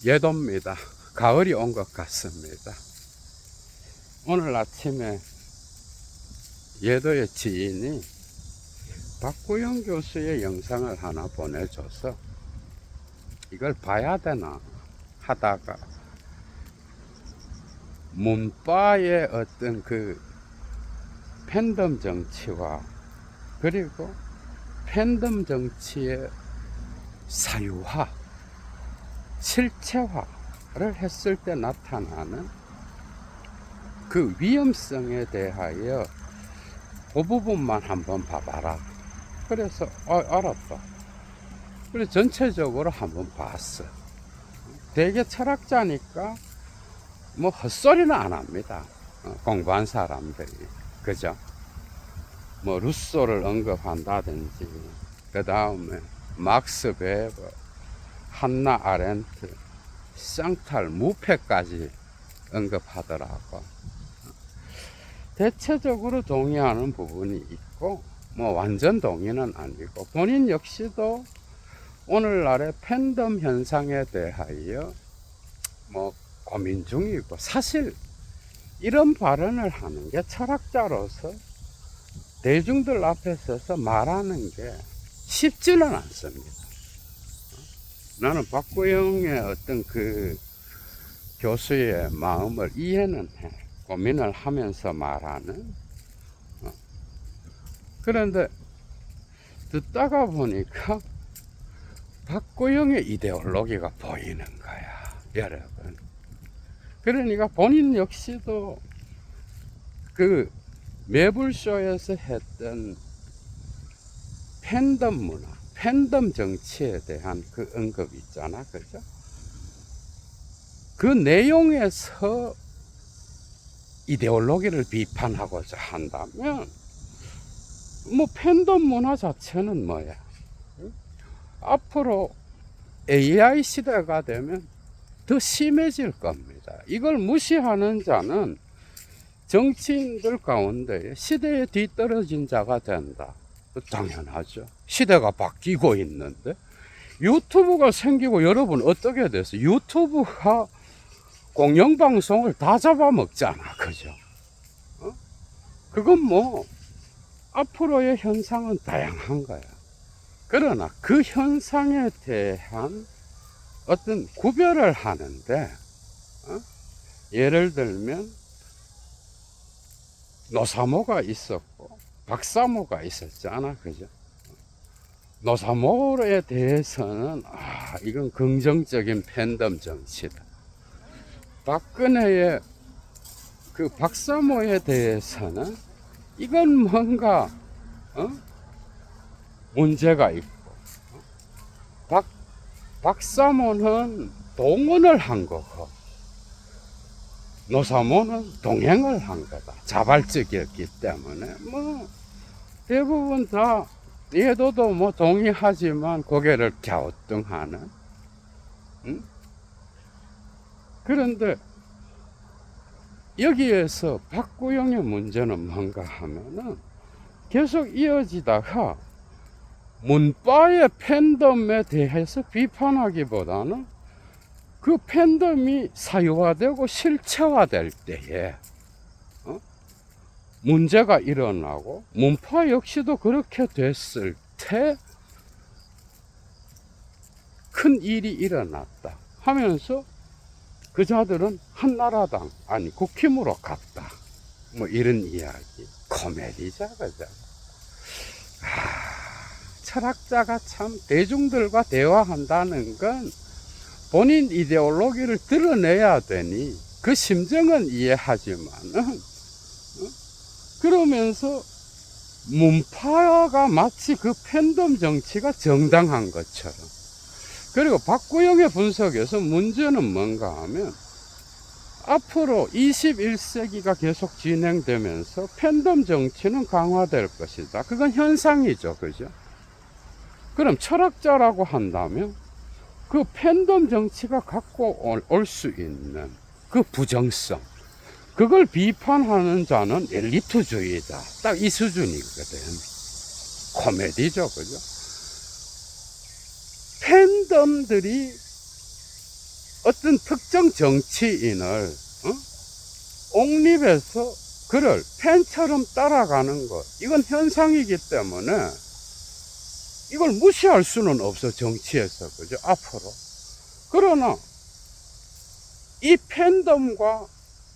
예도입니다. 가을이 온 것 같습니다. 오늘 아침에 예도의 지인이 박구영 교수의 영상을 하나 보내줘서 이걸 봐야 되나 하다가 문바의 어떤 그 팬덤 정치와 그리고 팬덤 정치의 사유화, 실체화를 했을 때 나타나는 그 위험성에 대하여 그 부분만 한번 봐봐라. 그래서 알았다. 그래서 전체적으로 한번 봤어. 되게 철학자니까 뭐 헛소리는 안 합니다. 공부한 사람들이. 그죠? 뭐 루소를 언급한다든지 그 다음에 막스 베버, 한나 아렌트, 쌍탈, 무패까지 언급하더라고. 대체적으로 동의하는 부분이 있고 뭐 완전 동의는 아니고 본인 역시도 오늘날의 팬덤 현상에 대하여 뭐 고민 중이고, 사실 이런 발언을 하는 게 철학자로서 대중들 앞에 서서 말하는 게 쉽지는 않습니다. 나는 박구영의 어떤 그 교수의 마음을 이해는 해. 고민을 하면서 말하는. 그런데 듣다가 보니까 박구영의 이데올로기가 보이는 거야, 여러분. 그러니까 본인 역시도 그 매불쇼에서 했던 팬덤 문화, 팬덤 정치에 대한 그 언급 있잖아, 그죠? 그 내용에서 이데올로기를 비판하고자 한다면 뭐 팬덤 문화 자체는 뭐야? 앞으로 AI 시대가 되면 더 심해질 겁니다. 이걸 무시하는 자는 정치인들 가운데 시대에 뒤떨어진 자가 된다. 당연하죠. 시대가 바뀌고 있는데 유튜브가 생기고 여러분 어떻게 됐어요? 유튜브가 공영방송을 다 잡아먹잖아. 그죠? 그건 뭐 앞으로의 현상은 다양한 거야. 그러나 그 현상에 대한 어떤 구별을 하는데 예를 들면 노사모가 있었고 박사모가 있었잖아. 그죠? 노사모에 대해서는 이건 긍정적인 팬덤 정치다. 박근혜의 그 박사모에 대해서는 이건 뭔가 문제가 있고, 박사모는 동원을 한 거고 노사모는 동행을 한 거다. 자발적이었기 때문에 뭐 대부분 다 예도도 뭐 동의하지만 고개를 갸우뚱하는. 그런데 여기에서 박구영의 문제는 뭔가 하면은 계속 이어지다가 문바의 팬덤에 대해서 비판하기보다는 그 팬덤이 사유화되고 실체화될 때에 문제가 일어나고 문파 역시도 그렇게 됐을 때 큰 일이 일어났다 하면서 그자들은 한나라당 아니 국힘으로 갔다, 뭐 이런 이야기. 코미디자. 그죠? 철학자가 참 대중들과 대화한다는 건 본인 이데올로기를 드러내야 되니 그 심정은 이해하지만은 그러면서 문파가 마치 그 팬덤 정치가 정당한 것처럼. 그리고 박구영의 분석에서 문제는 뭔가 하면 앞으로 21세기가 계속 진행되면서 팬덤 정치는 강화될 것이다. 그건 현상이죠. 그죠? 그럼 철학자라고 한다면 그 팬덤 정치가 갖고 올 수 있는 그 부정성, 그걸 비판하는 자는 엘리트주의다. 딱 이 수준이거든. 코미디죠. 그죠? 팬덤들이 어떤 특정 정치인을 옹립해서 그를 팬처럼 따라가는 것, 이건 현상이기 때문에 이걸 무시할 수는 없어, 정치에서. 그죠? 앞으로. 그러나 이 팬덤과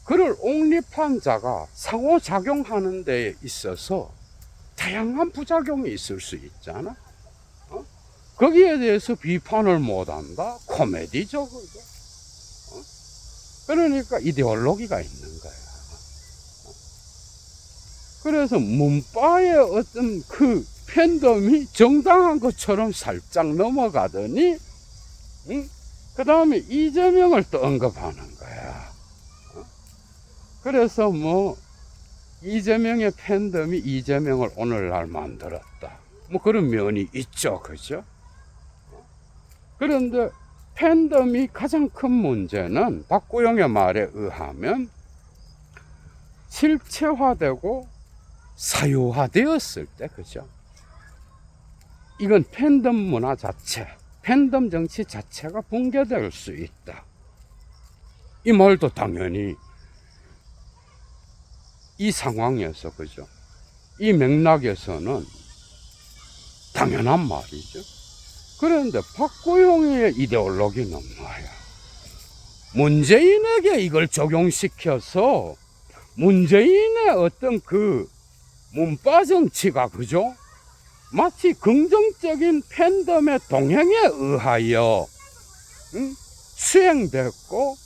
그를 옹립한 자가 상호작용하는 데 있어서 다양한 부작용이 있을 수 있잖아. 거기에 대해서 비판을 못한다? 코미디죠, 그죠? 그러니까 이데올로기가 있는 거야. 그래서 문파의 어떤 그 팬덤이 정당한 것처럼 살짝 넘어가더니, 그 다음에 이재명을 또 언급하는 거야. 그래서 뭐, 이재명의 팬덤이 이재명을 오늘날 만들었다. 뭐 그런 면이 있죠, 그죠? 그런데 팬덤이 가장 큰 문제는 박구영의 말에 의하면 실체화되고 사유화되었을 때, 그죠? 이건 팬덤 문화 자체, 팬덤 정치 자체가 붕괴될 수 있다. 이 말도 당연히 이 상황에서, 그죠? 이 맥락에서는 당연한 말이죠. 그런데 박구영의 이데올로기는 뭐야? 문재인에게 이걸 적용시켜서 문재인의 어떤 그 문파 정치가, 그죠? 마치 긍정적인 팬덤의 동행에 의하여 수행됐고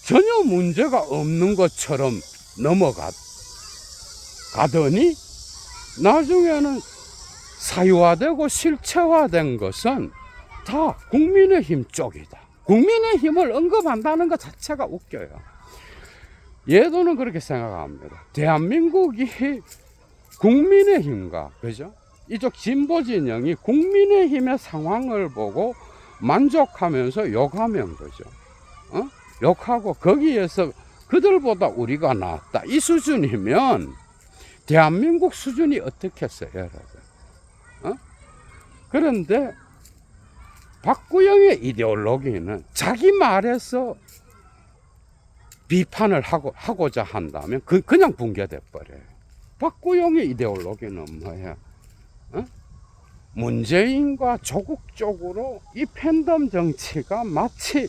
전혀 문제가 없는 것처럼 넘어가더니 나중에는 사유화되고 실체화된 것은 다 국민의힘 쪽이다. 국민의힘을 언급한다는 것 자체가 웃겨요. 예도는 그렇게 생각합니다. 대한민국이 국민의힘과, 그죠? 이쪽 진보 진영이 국민의힘의 상황을 보고 만족하면서 욕하면, 그죠? 욕하고 거기에서 그들보다 우리가 낫다, 이 수준이면 대한민국 수준이 어떻겠어요, 여러분? 그런데 박구영의 이데올로기는 자기 말에서 비판을 하고자 한다면 그냥 붕괴돼 버려요. 박구영의 이데올로기는 뭐야? 문재인과 조국 쪽으로 이 팬덤 정치가 마치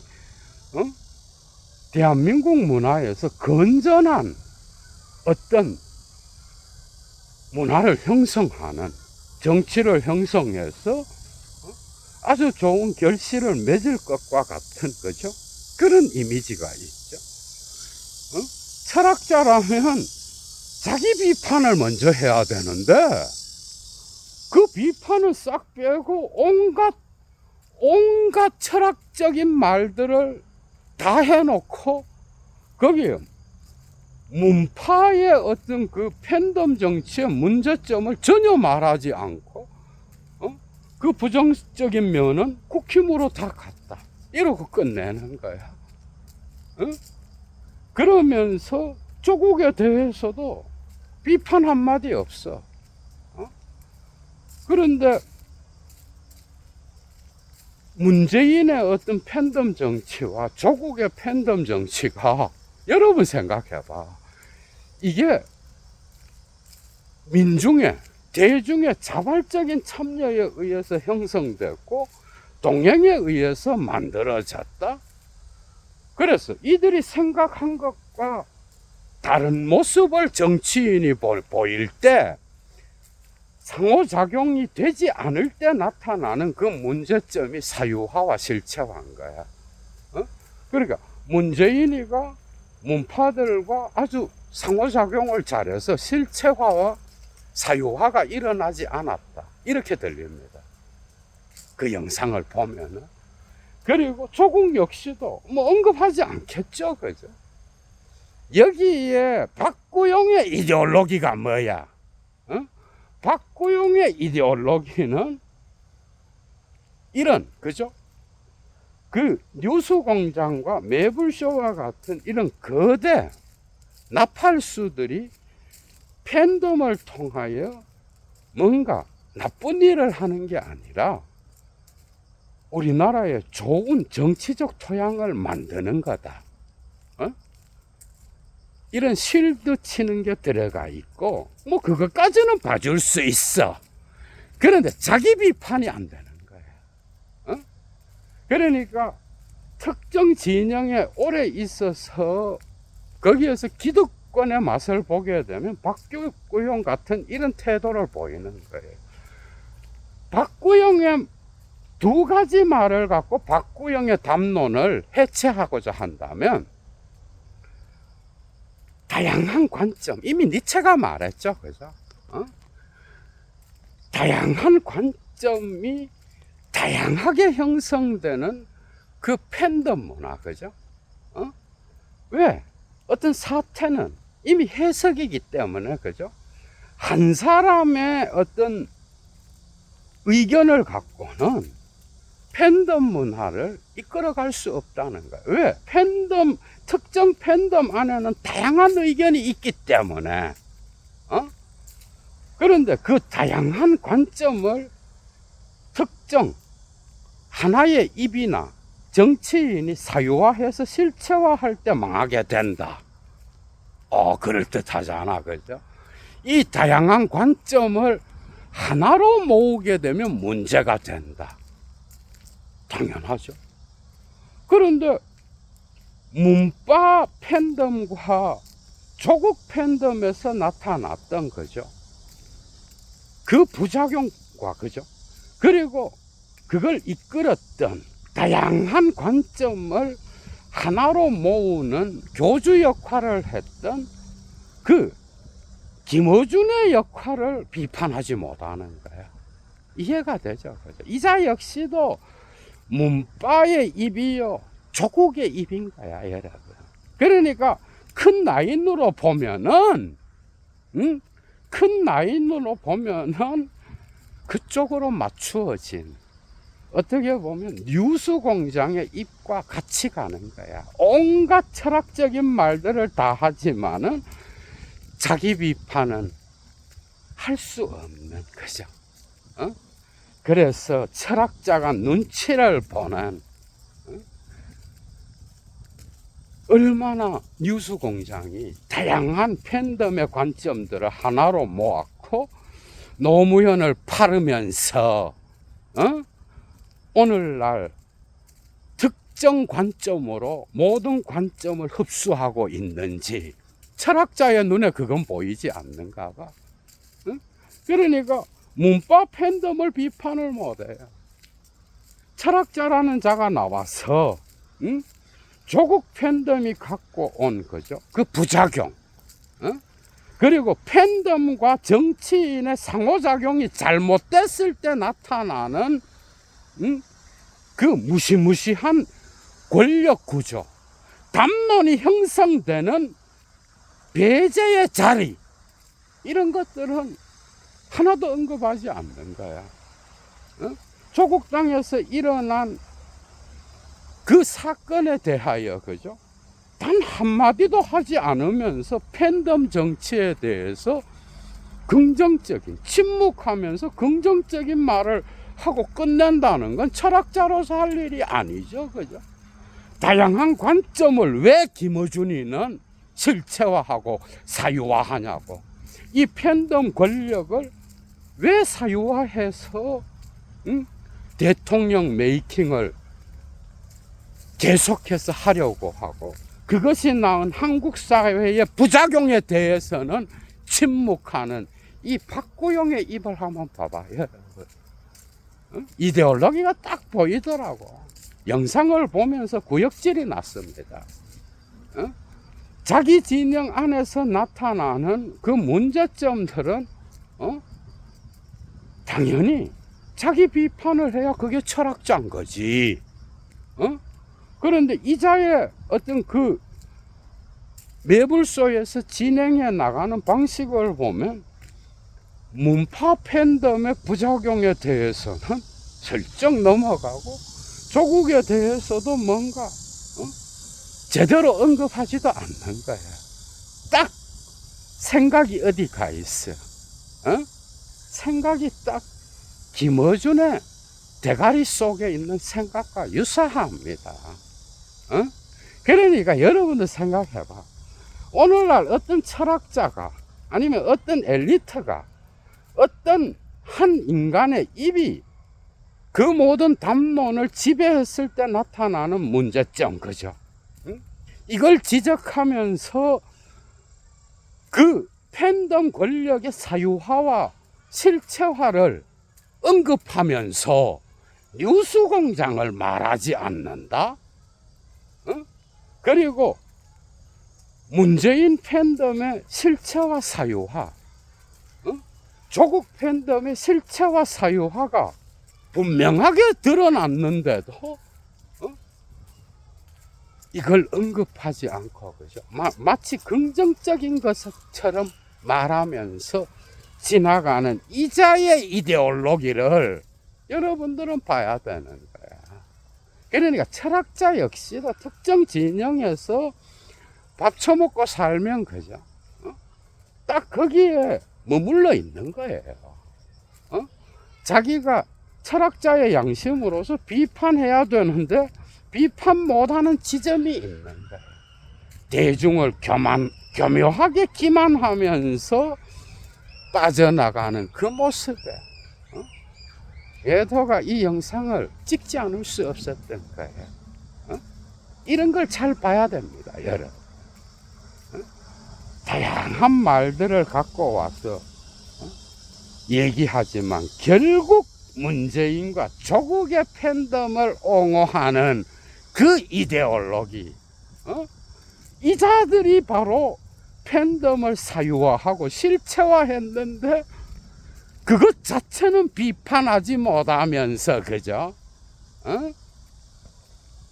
대한민국 문화에서 건전한 어떤 문화를 형성하는, 정치를 형성해서 아주 좋은 결실을 맺을 것과 같은, 그죠? 그런 이미지가 있죠. 철학자라면 자기 비판을 먼저 해야 되는데 그 비판을 싹 빼고 온갖 철학적인 말들을 다 해놓고 거기에 문파의 어떤 그 팬덤 정치의 문제점을 전혀 말하지 않고 그 부정적인 면은 국힘으로 다 갔다, 이러고 끝내는 거야. 그러면서 조국에 대해서도 비판 한마디 없어. 그런데 문재인의 어떤 팬덤 정치와 조국의 팬덤 정치가, 여러분 생각해봐, 이게 민중의, 대중의 자발적인 참여에 의해서 형성됐고 동행에 의해서 만들어졌다. 그래서 이들이 생각한 것과 다른 모습을 정치인이 보일 때, 상호작용이 되지 않을 때 나타나는 그 문제점이 사유화와 실체화인 거야. 그러니까 문재인이가 문파들과 아주 상호작용을 잘해서 실체화와 사유화가 일어나지 않았다, 이렇게 들립니다. 그 영상을 보면은. 그리고 조국 역시도 뭐 언급하지 않겠죠, 그죠? 여기에 박구영의 이데올로기가 뭐야? 박구영의 이데올로기는 이런, 그죠? 그 뉴스공장과 매불쇼와 같은 이런 거대 나팔수들이 팬덤을 통하여 뭔가 나쁜 일을 하는 게 아니라 우리나라에 좋은 정치적 토양을 만드는 거다. 어? 이런 실드 치는 게 들어가 있고, 뭐 그것까지는 봐줄 수 있어. 그런데 자기 비판이 안 되는 거야. 어? 그러니까 특정 진영에 오래 있어서 거기에서 기득권의 맛을 보게 되면 박구영 같은 이런 태도를 보이는 거예요. 박구영의 두 가지 말을 갖고 박구영의 담론을 해체하고자 한다면, 다양한 관점, 이미 니체가 말했죠, 그죠? 다양한 관점이 다양하게 형성되는 그 팬덤 문화, 그죠? 왜? 어떤 사태는 이미 해석이기 때문에, 그죠? 한 사람의 어떤 의견을 갖고는 팬덤 문화를 이끌어갈 수 없다는 거예요. 왜? 특정 팬덤 안에는 다양한 의견이 있기 때문에. 그런데 그 다양한 관점을 특정 하나의 입이나 정치인이 사유화해서 실체화할 때 망하게 된다. 그럴듯하잖아, 그죠? 이 다양한 관점을 하나로 모으게 되면 문제가 된다. 당연하죠. 그런데 문파 팬덤과 조국 팬덤에서 나타났던, 그죠? 그 부작용과, 그죠? 그리고 그걸 이끌었던 다양한 관점을 하나로 모으는 교주 역할을 했던 그 김어준의 역할을 비판하지 못하는 거야. 이해가 되죠? 그죠? 이자 역시도 문파의 입이요, 조국의 입인 거야, 여러분. 그러니까 큰 라인으로 보면은, 큰 라인으로 보면은 그쪽으로 맞추어진, 어떻게 보면 뉴스공장의 입과 같이 가는 거야. 온갖 철학적인 말들을 다 하지만은 자기 비판은 할 수 없는 거죠. 그래서 철학자가 눈치를 보는, 얼마나 뉴스공장이 다양한 팬덤의 관점들을 하나로 모았고 노무현을 팔으면서 오늘날 특정 관점으로 모든 관점을 흡수하고 있는지 철학자의 눈에 그건 보이지 않는가 봐. 그러니까 문파 팬덤을 비판을 못해요. 철학자라는 자가 나와서 조국 팬덤이 갖고 온, 거죠, 그 부작용, 그리고 팬덤과 정치인의 상호작용이 잘못됐을 때 나타나는 그 무시무시한 권력 구조, 담론이 형성되는 배제의 자리, 이런 것들은 하나도 언급하지 않는 거야. 조국 땅에서 일어난 그 사건에 대하여, 그죠? 단 한마디도 하지 않으면서 팬덤 정치에 대해서 긍정적인, 침묵하면서 긍정적인 말을 하고 끝낸다는 건 철학자로서 할 일이 아니죠, 그죠? 다양한 관점을 왜 김어준이는 실체화하고 사유화하냐고. 이 팬덤 권력을 왜 사유화해서 대통령 메이킹을 계속해서 하려고 하고, 그것이 낳은 한국 사회의 부작용에 대해서는 침묵하는 이 박구영의 입을 한번 봐봐요. 이데올로기가 딱 보이더라고. 영상을 보면서 구역질이 났습니다. 자기 진영 안에서 나타나는 그 문제점들은 당연히 자기 비판을 해야 그게 철학자인 거지. 그런데 이자의 어떤 그 매불소에서 진행해 나가는 방식을 보면 문파 팬덤의 부작용에 대해서는 슬쩍 넘어가고 조국에 대해서도 뭔가 제대로 언급하지도 않는 거야. 딱 생각이 어디 가 있어. 생각이 딱 김어준의 대가리 속에 있는 생각과 유사합니다. 어? 그러니까 여러분들 생각해봐. 오늘날 어떤 철학자가 아니면 어떤 엘리트가 어떤 한 인간의 입이 그 모든 담론을 지배했을 때 나타나는 문제점, 그죠? 응? 이걸 지적하면서 그 팬덤 권력의 사유화와 실체화를 언급하면서 뉴스공장을 말하지 않는다? 그리고 문재인 팬덤의 실체화 사유화, 조국 팬덤의 실체화 사유화가 분명하게 드러났는데도 이걸 언급하지 않고, 그죠? 마치 긍정적인 것처럼 말하면서 지나가는 이자의 이데올로기를 여러분들은 봐야 되는 거야. 그러니까 철학자 역시도 특정 진영에서 밥 처먹고 살면, 그죠? 딱 거기에 머물러 있는 거예요. 자기가 철학자의 양심으로서 비판해야 되는데 비판 못하는 지점이 있는 거예요. 대중을 교묘하게 기만하면서 빠져나가는 그 모습에 궤도가 이 영상을 찍지 않을 수 없었던 거예요. 이런 걸 잘 봐야 됩니다, 여러분. 다양한 말들을 갖고 와서 얘기하지만 결국 문재인과 조국의 팬덤을 옹호하는 그 이데올로기, 이 자들이 바로 팬덤을 사유화하고 실체화했는데 그것 자체는 비판하지 못하면서, 그죠?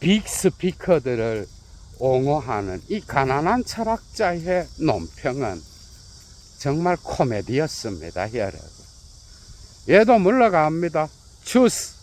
빅스피커들을 옹호하는 이 가난한 철학자의 논평은 정말 코미디였습니다, 여러분. 얘도 물러갑니다. 추스.